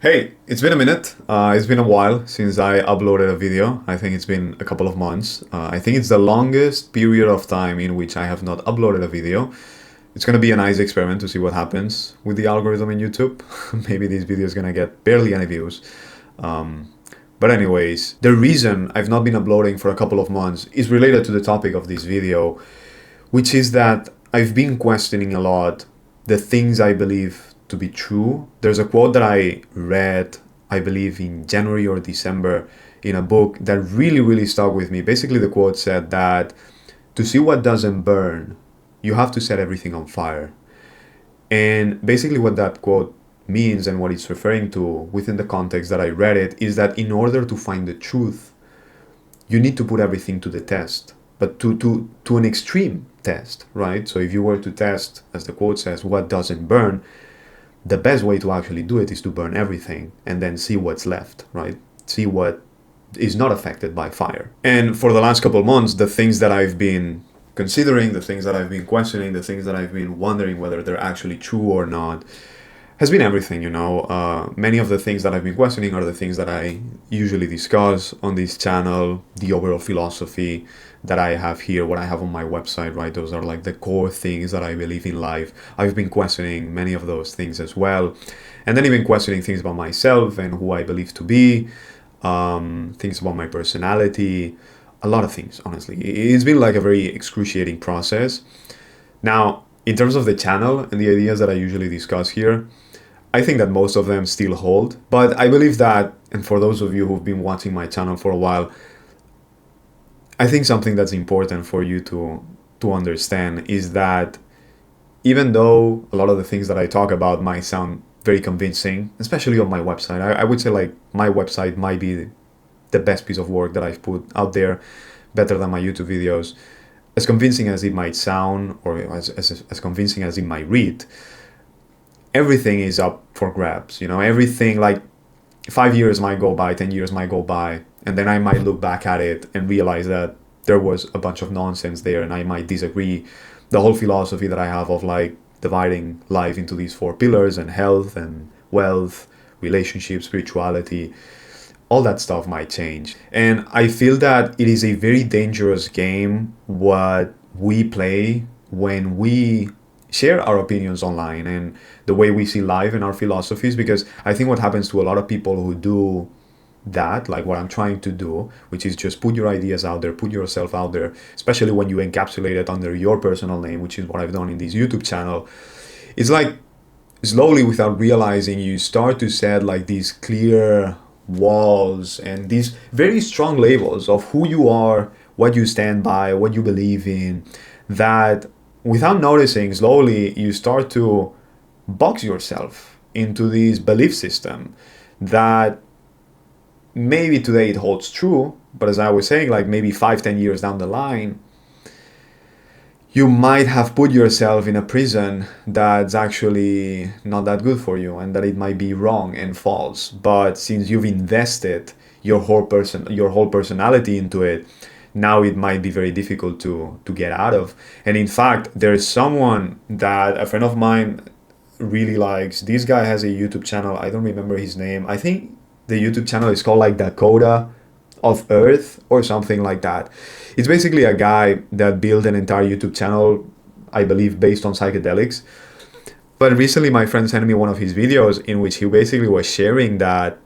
Hey, it's been a minute. It's been a while since I uploaded a video. I think it's been a couple of months. I think it's the longest period of time in which I have not uploaded a video. It's gonna be a nice experiment to see what happens with the algorithm in YouTube. Maybe this video is gonna get barely any views. Um, but anyways, the reason I've not been uploading for a couple of months is related to the topic of this video, which is that I've been questioning a lot the things I believe to be true. There's a quote that I read, I believe in January or December, in a book that really stuck with me. Basically, the quote said that to see what doesn't burn, you have to set everything on fire. And basically, what that quote means and what it's referring to within the context that I read it is that in order to find the truth, you need to put everything to the test, but to an extreme test, right? So if you were to test, as the quote says, what doesn't burn, the best way to actually do it is to burn everything and then see what's left, right? See what is not affected by fire. And for the last couple of months, the things that I've been considering, the things that I've been questioning, the things that I've been wondering whether they're actually true or not, has been everything, you know. Many of the things that I've been questioning are the things that I usually discuss on this channel, the overall philosophy that I have here, what I have on my website, right? Those are like the core things that I believe in life. I've been questioning many of those things as well. And then even questioning things about myself and who I believe to be, things about my personality, a lot of things, honestly. It's been like a very excruciating process. Now, in terms of the channel and the ideas that I usually discuss here, I think that most of them still hold, but I believe that, and for those of you who've been watching my channel for a while, I think something that's important for you to understand is that even though a lot of the things that I talk about might sound very convincing, especially on my website, I would say like my website might be the best piece of work that I've put out there, better than my YouTube videos. As convincing as it might sound, or as convincing as it might read, everything is up for grabs, you know. Everything, like 5 years might go by, 10 years might go by, and then I might look back at it and realize that there was a bunch of nonsense there and I might disagree. The whole philosophy that I have of like dividing life into these four pillars and health and wealth, relationships, spirituality, all that stuff might change. And I feel that it is a very dangerous game what we play when we share our opinions online and the way we see life and our philosophies, because I think what happens to a lot of people who do that, like what I'm trying to do, which is just put your ideas out there, put yourself out there, especially when you encapsulate it under your personal name, which is what I've done in this YouTube channel. It's like slowly, without realizing, you start to set like these clear walls and these very strong labels of who you are, what you stand by, what you believe in, that without noticing, slowly you start to box yourself into this belief system that maybe today it holds true, but as I was saying, like maybe 5-10 years down the line, you might have put yourself in a prison that's actually not that good for you, and that it might be wrong and false. But since you've invested your whole personality into it, now it might be very difficult to get out of. And in fact, there's someone that a friend of mine really likes. This guy has a YouTube channel. I don't remember his name. I think the YouTube channel is called like Dakota of Earth or something like that. It's basically a guy that built an entire YouTube channel, I believe, based on psychedelics. But recently my friend sent me one of his videos in which he basically was sharing that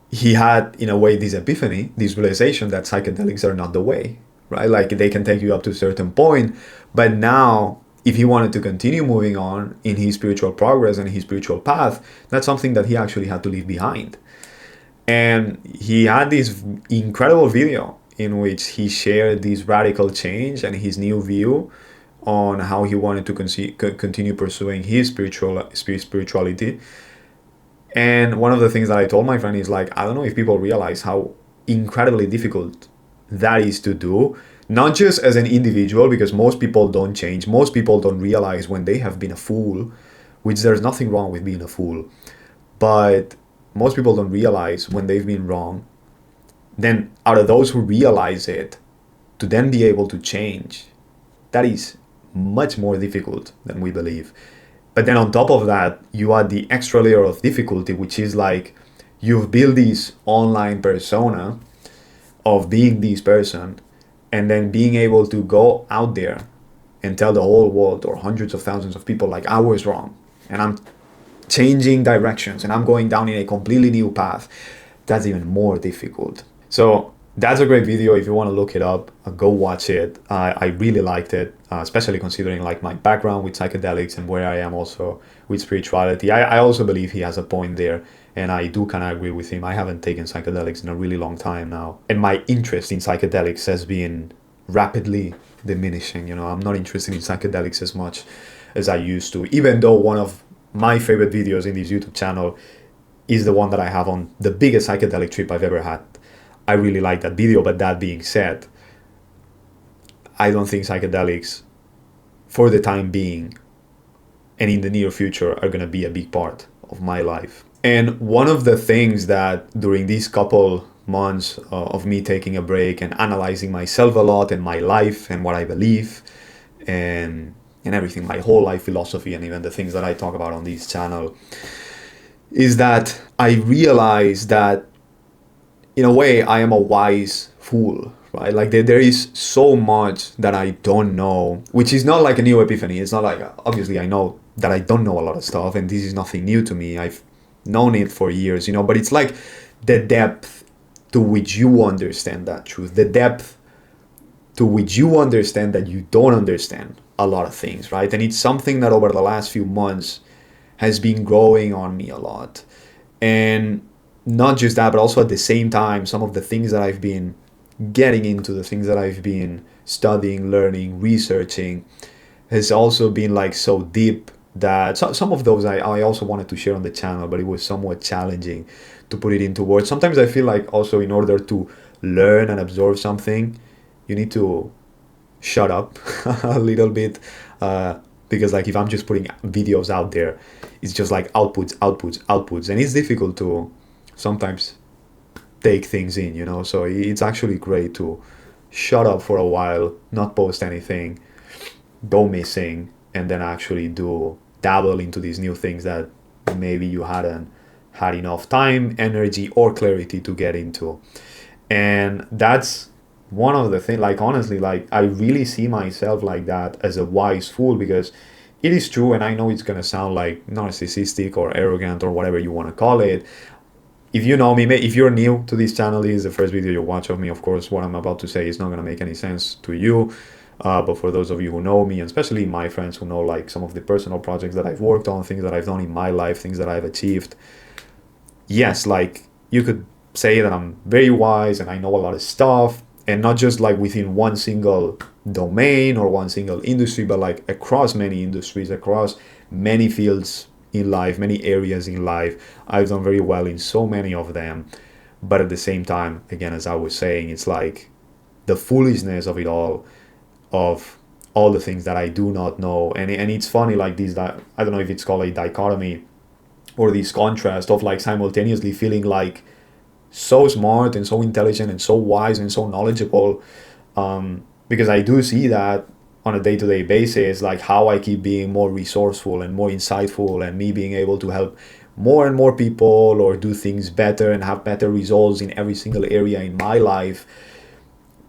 he had, in a way, this epiphany, this realization that psychedelics are not the way, right? Like they can take you up to a certain point, but now if he wanted to continue moving on in his spiritual progress and his spiritual path, that's something that he actually had to leave behind. And he had this incredible video in which he shared this radical change and his new view on how he wanted to continue pursuing his spirituality. And one of the things that I told my friend is like, I don't know if people realize how incredibly difficult that is to do, not just as an individual, because most people don't change. Most people don't realize when they have been a fool, which there's nothing wrong with being a fool, but most people don't realize when they've been wrong. Then out of those who realize it, to then be able to change, that is much more difficult than we believe. But then on top of that, you add the extra layer of difficulty, which is like you've built this online persona of being this person, and then being able to go out there and tell the whole world or hundreds of thousands of people like I was wrong and I'm changing directions and I'm going down in a completely new path. That's even more difficult. So that's a great video. If you want to look it up, go watch it. I really liked it, especially considering like my background with psychedelics and where I am also with spirituality. I also believe he has a point there, and I do kind of agree with him. I haven't taken psychedelics in a really long time now, and my interest in psychedelics has been rapidly diminishing. You know, I'm not interested in psychedelics as much as I used to, even though one of my favorite videos in this YouTube channel is the one that I have on the biggest psychedelic trip I've ever had. I really like that video, but that being said, I don't think psychedelics, for the time being, and in the near future, are gonna be a big part of my life. And one of the things that during these couple months of me taking a break and analyzing myself a lot and my life and what I believe and everything, my whole life philosophy and even the things that I talk about on this channel, is that I realized that in a way I am a wise fool, right? Like there is so much that I don't know, which is not like a new epiphany. It's not like, obviously I know that I don't know a lot of stuff and this is nothing new to me. I've known it for years, you know, but it's like the depth to which you understand that truth, the depth to which you understand that you don't understand a lot of things, right? And it's something that over the last few months has been growing on me a lot. And not just that, but also at the same time, some of the things that I've been getting into, the things that I've been studying, learning, researching, has also been like so deep that some of those I also wanted to share on the channel, but it was somewhat challenging to put it into words. Sometimes I feel like also in order to learn and absorb something, you need to shut up a little bit, because like if I'm just putting videos out there, it's just like outputs, and it's difficult to sometimes take things in, you know. So it's actually great to shut up for a while, not post anything, go missing, and then actually do dabble into these new things that maybe you hadn't had enough time, energy, or clarity to get into. And that's one of the things, like honestly, like I really see myself like that as a wise fool, because it is true, and I know it's gonna sound like narcissistic or arrogant or whatever you want to call it. If you know me, if you're new to this channel, this is the first video you watch of me, of course what I'm about to say is not going to make any sense to you, but for those of you who know me, and especially my friends who know like some of the personal projects that I've worked on, things that I've done in my life, things that I've achieved, yes, like you could say that I'm very wise and I know a lot of stuff, and not just like within one single domain or one single industry, but like across many industries, across many fields in life, many areas in life. I've done very well in so many of them, but at the same time, again, as I was saying, it's like the foolishness of it all, of all the things that I do not know. And it's funny, like this, that I don't know if it's called a dichotomy or this contrast of like simultaneously feeling like so smart and so intelligent and so wise and so knowledgeable, because I do see that on a day-to-day basis, like how I keep being more resourceful and more insightful, and me being able to help more and more people or do things better and have better results in every single area in my life.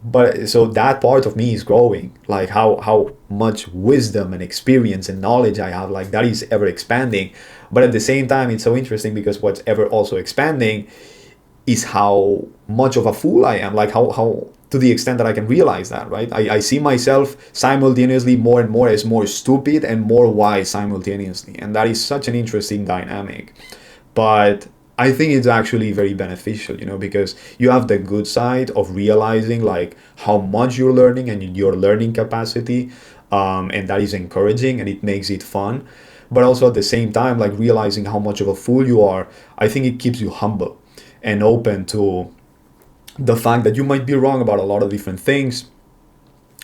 But so that part of me is growing, like how much wisdom and experience and knowledge I have, like that is ever expanding. But at the same time, it's so interesting because what's ever also expanding is how much of a fool I am, like how to the extent that I can realize that, right? I see myself simultaneously more and more as more stupid and more wise simultaneously. And that is such an interesting dynamic. But I think it's actually very beneficial, you know, because you have the good side of realizing like how much you're learning and your learning capacity. And that is encouraging and it makes it fun. But also at the same time, like realizing how much of a fool you are, I think it keeps you humble and open to the fact that you might be wrong about a lot of different things,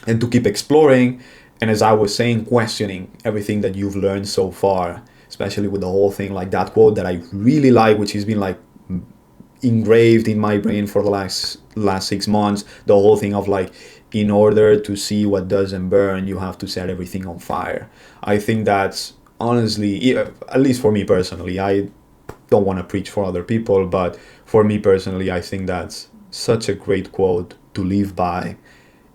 and to keep exploring, and as I was saying, questioning everything that you've learned so far, especially with the whole thing, like that quote that I really like, which has been like engraved in my brain for the last 6 months, the whole thing of like, in order to see what doesn't burn, you have to set everything on fire. I think that's honestly, at least for me personally, I don't want to preach for other people, but for me personally, I think that's such a great quote to live by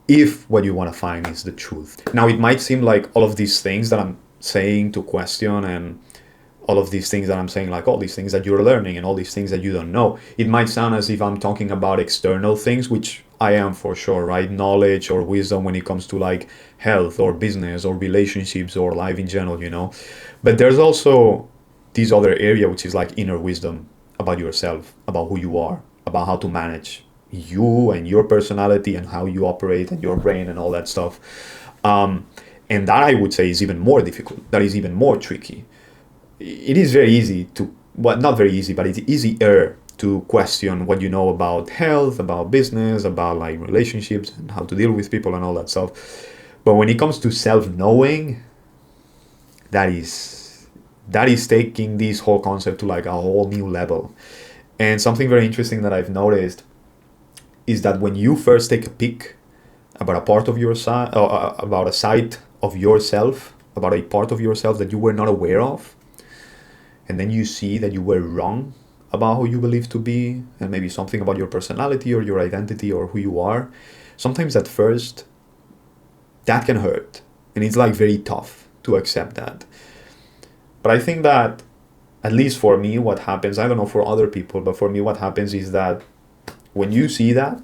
if what you want to find is the truth. Now, it might seem like all of these things that I'm saying to question, and all of these things that I'm saying, like all these things that you're learning and all these things that you don't know, it might sound as if I'm talking about external things, which I am for sure, right? Knowledge or wisdom when it comes to like health or business or relationships or life in general, you know. But there's also this other area, which is like inner wisdom about yourself, about who you are, about how to manage you and your personality and how you operate and your brain and all that stuff. And that I would say is even more difficult. That is even more tricky. It is very easy to, well, not very easy, but it's easier to question what you know about health, about business, about like relationships and how to deal with people and all that stuff. But when it comes to self-knowing, that is taking this whole concept to like a whole new level. And something very interesting that I've noticed is that when you first take a peek about a part of your side, about a side of yourself, about a part of yourself that you were not aware of, and then you see that you were wrong about who you believe to be, and maybe something about your personality or your identity or who you are, sometimes at first that can hurt, and it's like very tough to accept that. But I think that, at least for me, what happens, I don't know for other people, but for me what happens is that when you see that,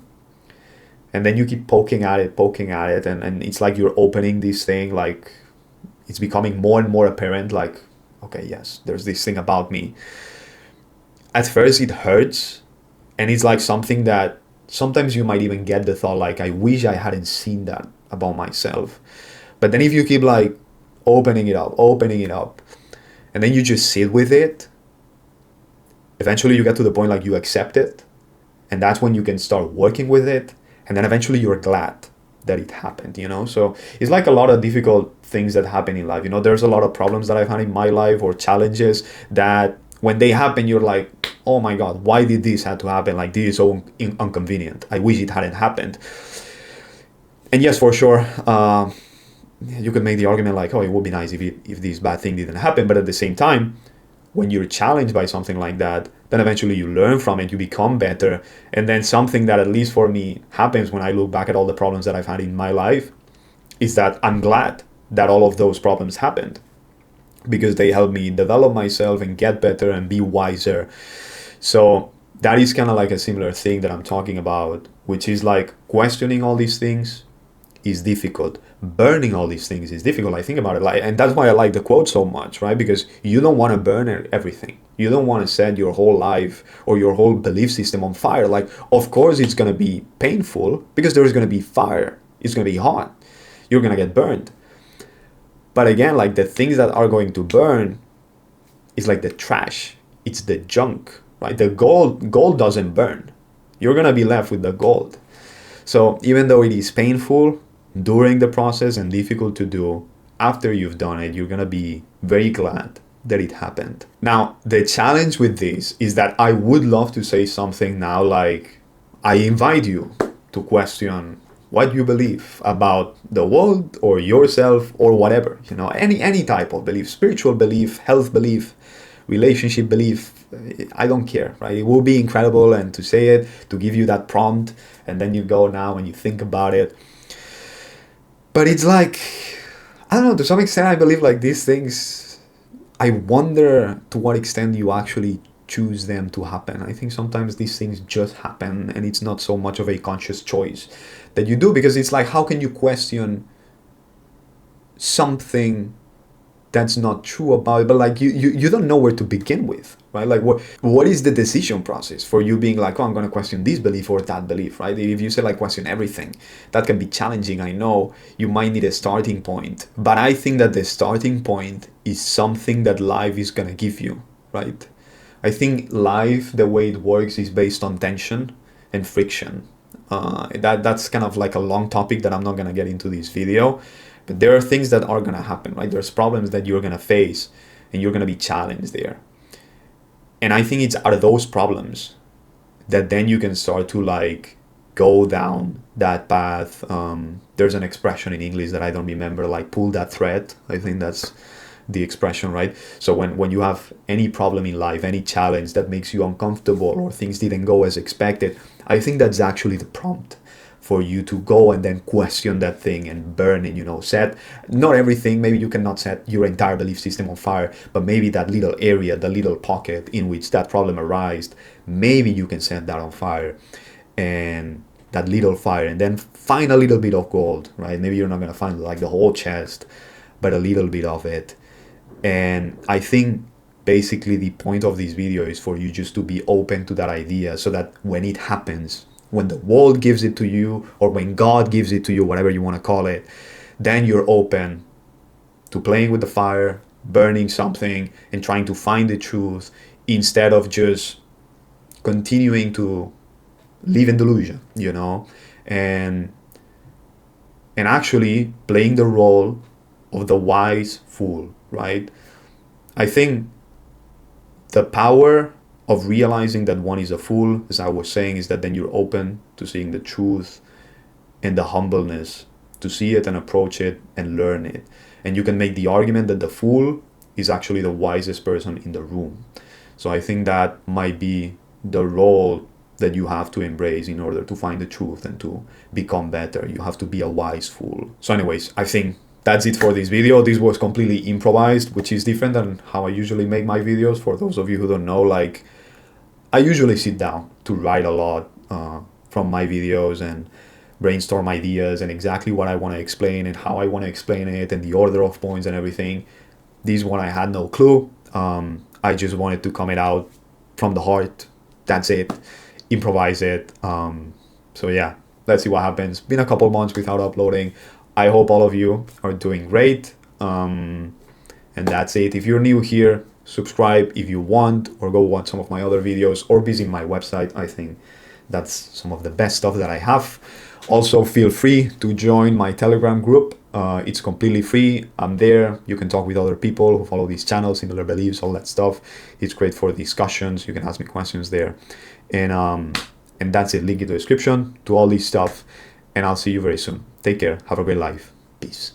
and then you keep poking at it, and it's like you're opening this thing, like it's becoming more and more apparent, like, okay, yes, there's this thing about me. At first it hurts, and it's like something that sometimes you might even get the thought like, I wish I hadn't seen that about myself. But then if you keep like opening it up, and then you just sit with it, eventually you get to the point like you accept it, and that's when you can start working with it, and then eventually you're glad that it happened, you know. So it's like a lot of difficult things that happen in life, you know. There's a lot of problems that I've had in my life, or challenges that when they happen you're like, oh my god, why did this have to happen? Like, this is so inconvenient, I wish it hadn't happened. And yes, for sure, you could make the argument like, oh, it would be nice if this bad thing didn't happen. But at the same time, when you're challenged by something like that, then eventually you learn from it, you become better. And then something that, at least for me, happens when I look back at all the problems that I've had in my life is that I'm glad that all of those problems happened, because they help me develop myself and get better and be wiser. So that is kind of like a similar thing that I'm talking about, which is like questioning all these things is difficult. Burning all these things is difficult. I think about it, like, and that's why I like the quote so much, right? Because you don't want to burn everything. You don't want to set your whole life or your whole belief system on fire. Like, of course it's going to be painful because there's going to be fire. It's going to be hot. You're going to get burned. But again, like, the things that are going to burn is like the trash. It's the junk, right? The gold doesn't burn. You're going to be left with the gold. So even though it is painful during the process and difficult to do, after you've done it, you're going to be very glad that it happened. Now, the challenge with this is that I would love to say something now like, I invite you to question what you believe about the world or yourself or whatever, you know, any type of belief, spiritual belief, health belief, relationship belief, I don't care, right? It will be incredible, and to say it, to give you that prompt, and then you go now and you think about it. But it's like, I don't know, to some extent I believe like these things, I wonder to what extent you actually choose them to happen. I think sometimes these things just happen, and it's not so much of a conscious choice that you do, because it's like, how can you question something that's not true about it? But like, you don't know where to begin with, right? Like, what is the decision process for you being like, oh, I'm going to question this belief or that belief, right? If you say like question everything, that can be challenging. I know you might need a starting point, but I think that the starting point is something that life is going to give you, right? I think life, the way it works, is based on tension and friction. That's kind of like a long topic that I'm not going to get into this video. But there are things that are going to happen, right? There's problems that you're going to face, and you're going to be challenged there. And I think it's out of those problems that then you can start to like go down that path. There's an expression in English that I don't remember, like pull that thread. I think that's the expression, right? So when you have any problem in life, any challenge that makes you uncomfortable, or things didn't go as expected, I think that's actually the prompt for you to go and then question that thing and burn it, set not everything. Maybe you cannot set your entire belief system on fire, but maybe that little area, the little pocket in which that problem arose, maybe you can set that on fire, and that little fire, and then find a little bit of gold, right? Maybe you're not going to find like the whole chest, but a little bit of it. And I think basically the point of this video is for you just to be open to that idea, so that when it happens, when the world gives it to you, or when God gives it to you, whatever you want to call it, then you're open to playing with the fire, burning something, and trying to find the truth, instead of just continuing to live in delusion, and actually playing the role of the wise fool, right? I think the power of realizing that one is a fool, as I was saying, is that then you're open to seeing the truth and the humbleness to see it and approach it and learn it. And you can make the argument that the fool is actually the wisest person in the room. So I think that might be the role that you have to embrace in order to find the truth and to become better. You have to be a wise fool. So anyways, I think that's it for this video. This was completely improvised, which is different than how I usually make my videos. For those of you who don't know, like, I usually sit down to write a lot from my videos and brainstorm ideas and exactly what I want to explain and how I want to explain it and the order of points and everything. This one I had no clue. I just wanted to come it out from the heart. That's it. Improvise it. So yeah, let's see what happens. Been a couple months without uploading. I hope all of you are doing great. And that's it. If you're new here, subscribe if you want, or go watch some of my other videos, or visit my website. I think that's some of the best stuff that I have. Also, feel free to join my Telegram group. It's completely free. I'm there. You can talk with other people who follow these channels, similar beliefs, all that stuff. It's great for discussions. You can ask me questions there. And that's it. Link in the description to all this stuff. And I'll see you very soon. Take care. Have a great life. Peace.